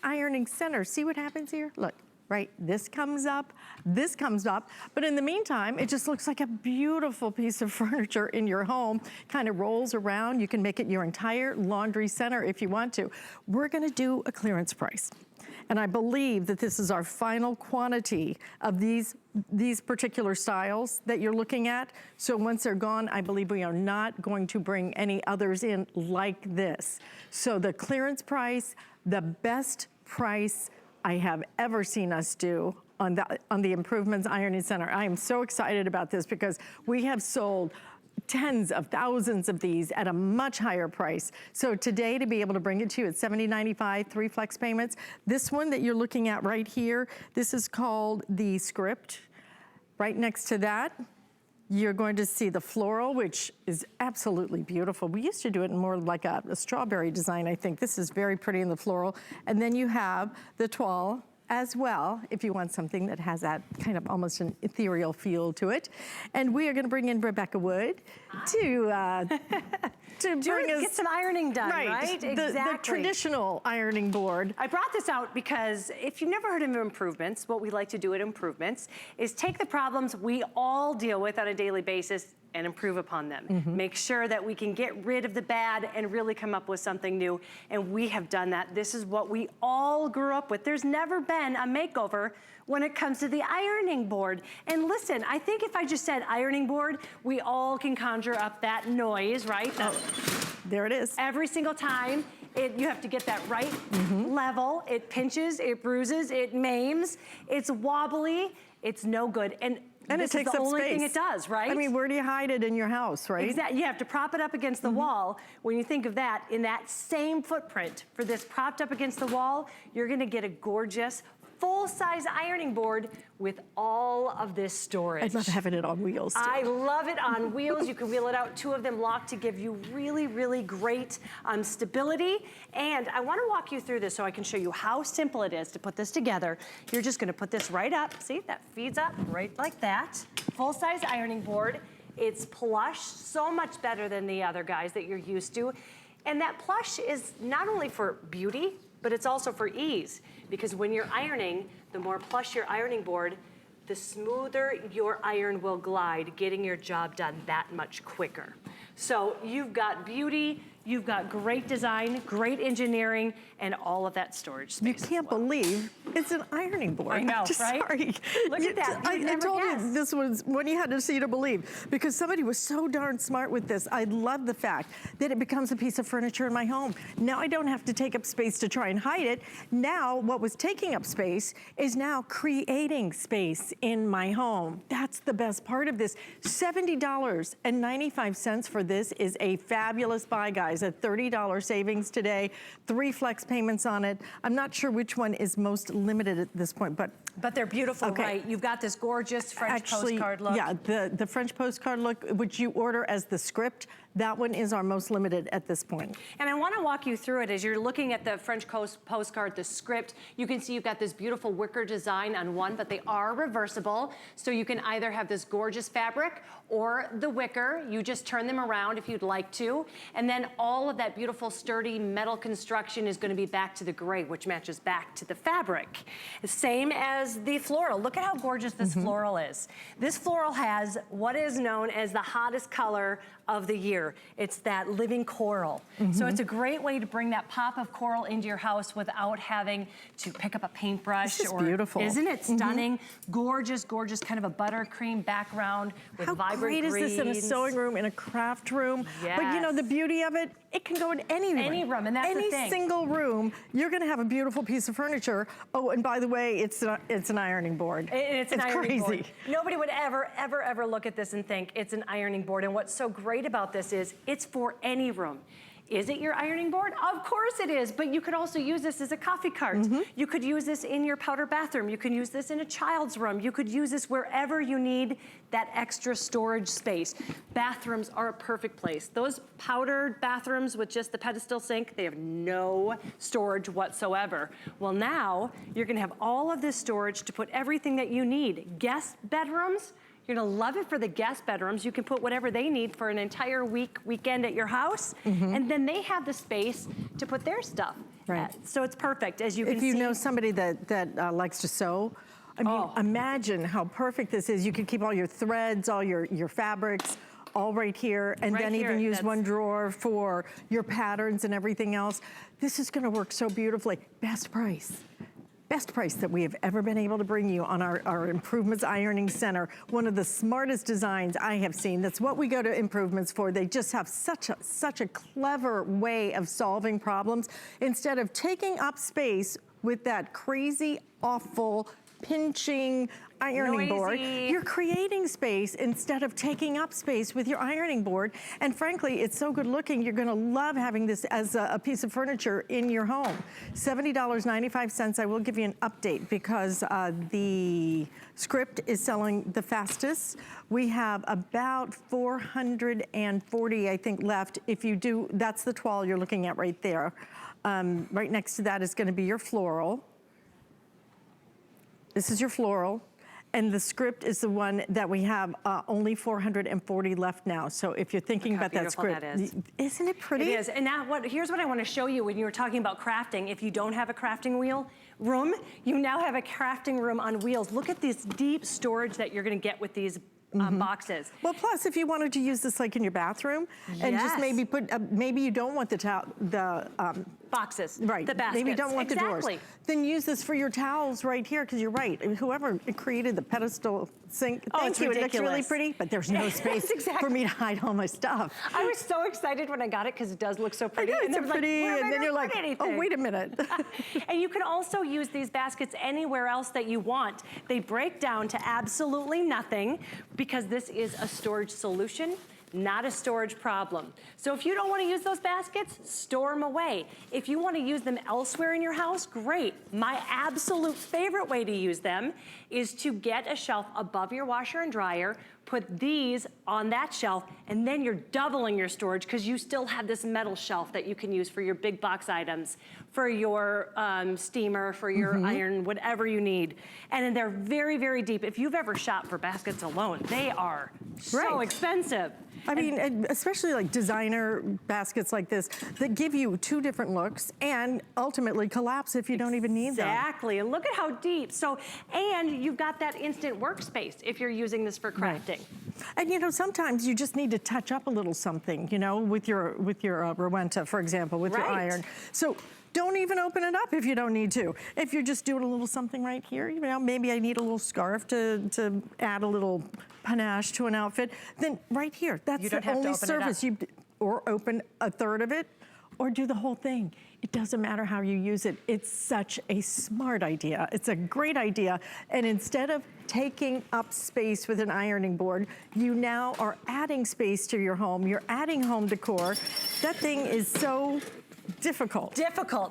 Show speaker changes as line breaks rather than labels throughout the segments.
ironing center. See what happens here? Look. Right, this comes up, but in the meantime, it just looks like a beautiful piece of furniture in your home, kind of rolls around. You can make it your entire laundry center if you want to. We're gonna do a clearance price. And I believe that this is our final quantity of these particular styles that you're looking at. So once they're gone, I believe we are not going to bring any others in like this. So the clearance price, the best price I have ever seen us do on the Improvements Ironing Center. I am so excited about this because we have sold tens of thousands of these at a much higher price. So today, to be able to bring it to you at $70.95, 3 flex payments. This one that you're looking at right here, this is called the Script. Right next to that, you're going to see the floral, which is absolutely beautiful. We used to do it in more like a strawberry design, I think. This is very pretty in the floral. And then you have the toile as well, if you want something that has that kind of almost an ethereal feel to it. And we are gonna bring in Rebecca Wood to bring us—
get some ironing done, right?
The traditional ironing board.
I brought this out because if you've never heard of Improvements, what we like to do at Improvements is take the problems we all deal with on a daily basis and improve upon them. Make sure that we can get rid of the bad and really come up with something new. And we have done that. This is what we all grew up with. There's never been a makeover when it comes to the ironing board. And listen, I think if I just said ironing board, we all can conjure up that noise, right?
There it is.
Every single time, you have to get that right level. It pinches, it bruises, it maims, it's wobbly, it's no good. And
it takes up space.
This is the only thing it does, right?
I mean, where do you hide it in your house, right?
Exactly. You have to prop it up against the wall. When you think of that, in that same footprint for this propped up against the wall, you're gonna get a gorgeous full-size ironing board with all of this storage.
I'd love having it on wheels, too.
I love it on wheels. You can wheel it out, 2 of them locked to give you really, really great stability. And I wanna walk you through this so I can show you how simple it is to put this together. You're just gonna put this right up. See, that feeds up right like that. Full-size ironing board. It's plush, so much better than the other guys that you're used to. And that plush is not only for beauty, but it's also for ease. Because when you're ironing, the more plush your ironing board, the smoother your iron will glide, getting your job done that much quicker. So you've got beauty, you've got great design, great engineering, and all of that storage space.
You can't believe it's an ironing board.
I know,
I'm just
right?
Sorry.
Look at that.
I told you this was when you had to see to believe, because somebody was so darn smart with this. I love the fact that it becomes a piece of furniture in my home. Now I don't have to take up space to try and hide it. Now what was taking up space is now creating space in my home. That's the best part of this. $70.95 for this is a fabulous buy, guys. A $30 savings today, 3 flex payments on it. I'm not sure which one is most limited at this point, but
they're beautiful, right? You've got this gorgeous French postcard look.
Yeah, the French postcard look, which you order as the Script, that one is our most limited at this point.
And I wanna walk you through it as you're looking at the French postcard, the Script. You can see you've got this beautiful wicker design on one, but they are reversible. So you can either have this gorgeous fabric or the wicker. You just turn them around if you'd like to. And then all of that beautiful sturdy metal construction is gonna be back to the gray, which matches back to the fabric. Same as the floral. Look at how gorgeous this floral is. This floral has what is known as the hottest color of the year. It's that living coral. So it's a great way to bring that pop of coral into your house without having to pick up a paintbrush.
This is beautiful.
Isn't it stunning? Gorgeous, gorgeous, kind of a buttercream background with vibrant greens.
How great is this in a sewing room, in a craft room?
Yes.
But you know, the beauty of it, it can go in any room.
Any room, and that's the thing.
Any single room, you're gonna have a beautiful piece of furniture. Oh, and by the way, it's an ironing board.
It's an ironing
crazy.
board. Nobody would ever, ever, ever look at this and think it's an ironing board. And what's so great about this is it's for any room. Is it your ironing board? Of course it is, but you could also use this as a coffee cart. You could use this in your powder bathroom. You can use this in a child's room. You could use this wherever you need that extra storage space. Bathrooms are a perfect place. Those powdered bathrooms with just the pedestal sink, they have no storage whatsoever. Well, now you're gonna have all of this storage to put everything that you need. Guest bedrooms, you're gonna love it for the guest bedrooms. You can put whatever they need for an entire weekend at your house, and then they have the space to put their stuff.
Right.
So it's perfect, as you can
If
see.
you know somebody that likes to sew, I mean, imagine how perfect this is. You could keep all your threads, all your fabrics, all right here, and
Right
then
here,
even use
that's-
one drawer for your patterns and everything else. This is gonna work so beautifully. Best price. Best price that we have ever been able to bring you on our Improvements Ironing Center. One of the smartest designs I have seen. That's what we go to Improvements for. They just have such a clever way of solving problems. Instead of taking up space with that crazy, awful, pinching ironing board, you're creating space instead of taking up space with your ironing board. And frankly, it's so good looking, you're gonna love having this as a piece of furniture in your home. $70.95, I will give you an update because the script is selling the fastest. We have about 440, I think, left. If you do, that's the toile you're looking at right there. Right next to that is gonna be your floral. This is your floral, and the script is the one that we have only 440 left now. So if you're thinking about that script, isn't it pretty?
It is, and now here's what I want to show you when you were talking about crafting. If you don't have a crafting room, you now have a crafting room on wheels. Look at this deep storage that you're gonna get with these boxes.
Well, plus if you wanted to use this like in your bathroom and just maybe put, maybe you don't want the
boxes,
right,
the baskets.
maybe you don't want the doors.
Exactly.
Then use this for your towels right here, because you're right. Whoever created the pedestal sink, thank you. It looks really pretty, but there's no space for me to hide all my stuff.
I was so excited when I got it because it does look so pretty.
It's so pretty,
like,
and then you're like, oh, wait a minute.
And you can also use these baskets anywhere else that you want. They break down to absolutely nothing because this is a storage solution, not a storage problem. So if you don't want to use those baskets, store them away. If you want to use them elsewhere in your house, great. My absolute favorite way to use them is to get a shelf above your washer and dryer, put these on that shelf, and then you're doubling your storage because you still have this metal shelf that you can use for your big box items, for your steamer, for your iron, whatever you need. And then they're very, very deep. If you've ever shopped for baskets alone, they are so expensive.
I mean, especially like designer baskets like this that give you two different looks and ultimately collapse if you don't even need them.
Exactly, and look at how deep. So, and you've got that instant workspace if you're using this for crafting.
Right. And you know, sometimes you just need to touch up a little something, you know, with your Rowenta, for example, with your iron. So don't even open it up if you don't need to. If you're just doing a little something right here, you know, maybe I need a little scarf to add a little panache to an outfit, then right here, that's the only surface. Or open a third of it, or do the whole thing. It doesn't matter how you use it. It's such a smart idea. It's a great idea. And instead of taking up space with an ironing board, you now are adding space to your home. You're adding home decor. That thing is so difficult.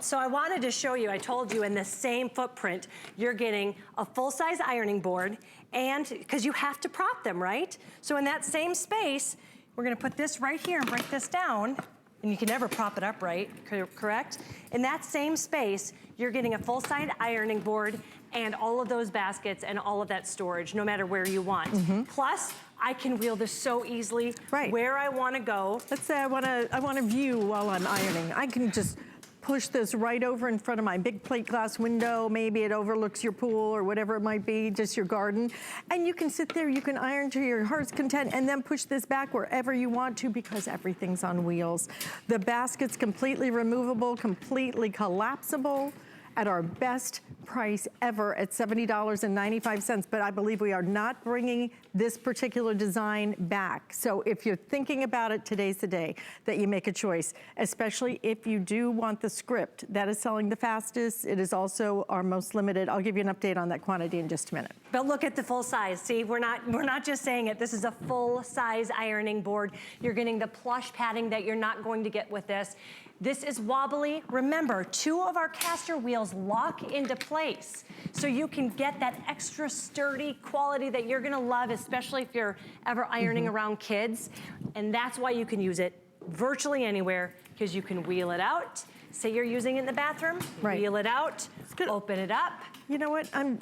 So I wanted to show you, I told you in the same footprint, you're getting a full-size ironing board, and because you have to prop them, right? So in that same space, we're gonna put this right here and break this down, and you can never prop it up, right? Correct? In that same space, you're getting a full-size ironing board and all of those baskets and all of that storage, no matter where you want. Plus, I can wheel this so easily where I want to go.
Let's say I want to view while I'm ironing. I can just push this right over in front of my big plate glass window. Maybe it overlooks your pool or whatever it might be, just your garden. And you can sit there, you can iron to your heart's content, and then push this back wherever you want to because everything's on wheels. The basket's completely removable, completely collapsible, at our best price ever at $70.95, but I believe we are not bringing this particular design back. So if you're thinking about it, today's the day that you make a choice, especially if you do want the script. That is selling the fastest. It is also our most limited. I'll give you an update on that quantity in just a minute.
But look at the full size. See, we're not just saying it. This is a full size ironing board. You're getting the plush padding that you're not going to get with this. This is wobbly. Remember, 2 of our caster wheels lock into place, so you can get that extra sturdy quality that you're gonna love, especially if you're ever ironing around kids. And that's why you can use it virtually anywhere, because you can wheel it out. Say you're using it in the bathroom, wheel it out, open it up.
You know what, I'm...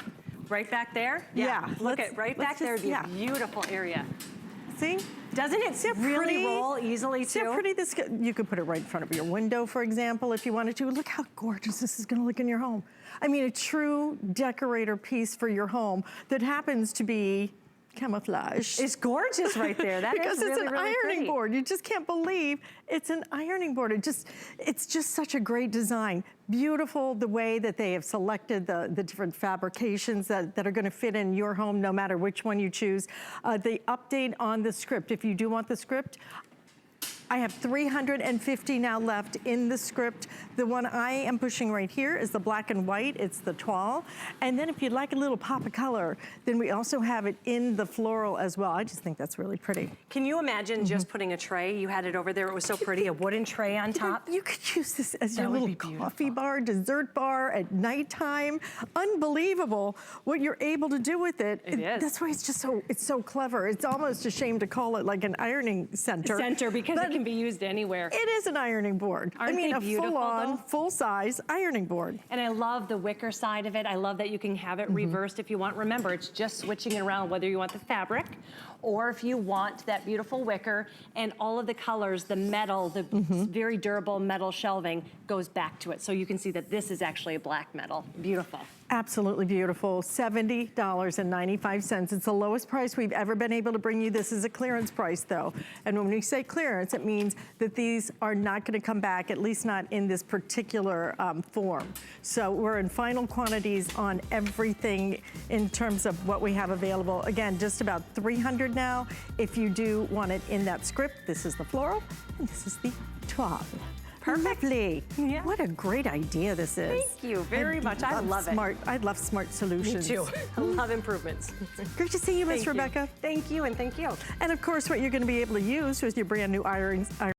Right back there?
Yeah.
Look at right back there, it'd be a beautiful area.
See?
Doesn't it really roll easily too?
See how pretty this, you could put it right in front of your window, for example, if you wanted to. Look how gorgeous this is gonna look in your home. I mean, a true decorator piece for your home that happens to be camouflage.
It's gorgeous right there. That
because
is really,
it's an
really
ironing
pretty.
board. You just can't believe it's an ironing board. It's just such a great design. Beautiful the way that they have selected the different fabrications that are gonna fit in your home no matter which one you choose. The update on the script, if you do want the script, I have 350 now left in the script. The one I am pushing right here is the black and white. It's the toile. And then if you'd like a little pop of color, then we also have it in the floral as well. I just think that's really pretty.
Can you imagine just putting a tray? You had it over there. It was so pretty. A wooden tray on top.
You could use this as your
That would
little
be beautiful.
coffee bar, dessert bar at nighttime. Unbelievable what you're able to do with it.
It is.
That's why it's so clever. It's almost a shame to call it like an ironing center.
Because it can be used anywhere.
It is an ironing board.
Aren't
I mean,
they
a
beautiful,
full-on,
though?
full-size ironing board.
And I love the wicker side of it. I love that you can have it reversed if you want. Remember, it's just switching it around whether you want the fabric or if you want that beautiful wicker and all of the colors, the metal, the very durable metal shelving goes back to it. So you can see that this is actually a black metal. Beautiful.
Absolutely beautiful, $70.95. It's the lowest price we've ever been able to bring you. This is a clearance price though. And when we say clearance, it means that these are not gonna come back, at least not in this particular form. So we're in final quantities on everything in terms of what we have available. Again, just about 300 now. If you do want it in that script, this is the floral and this is the toile.
Perfect.
Lovely.
Yeah.
What a great idea this is.
Thank you very much. I love it.
I love smart solutions.
Me too. I love improvements.
Great to see you, Miss
Thank you.
Rebecca.
Thank you and thank you.
And of course, what you're going to be able to use with your brand new iron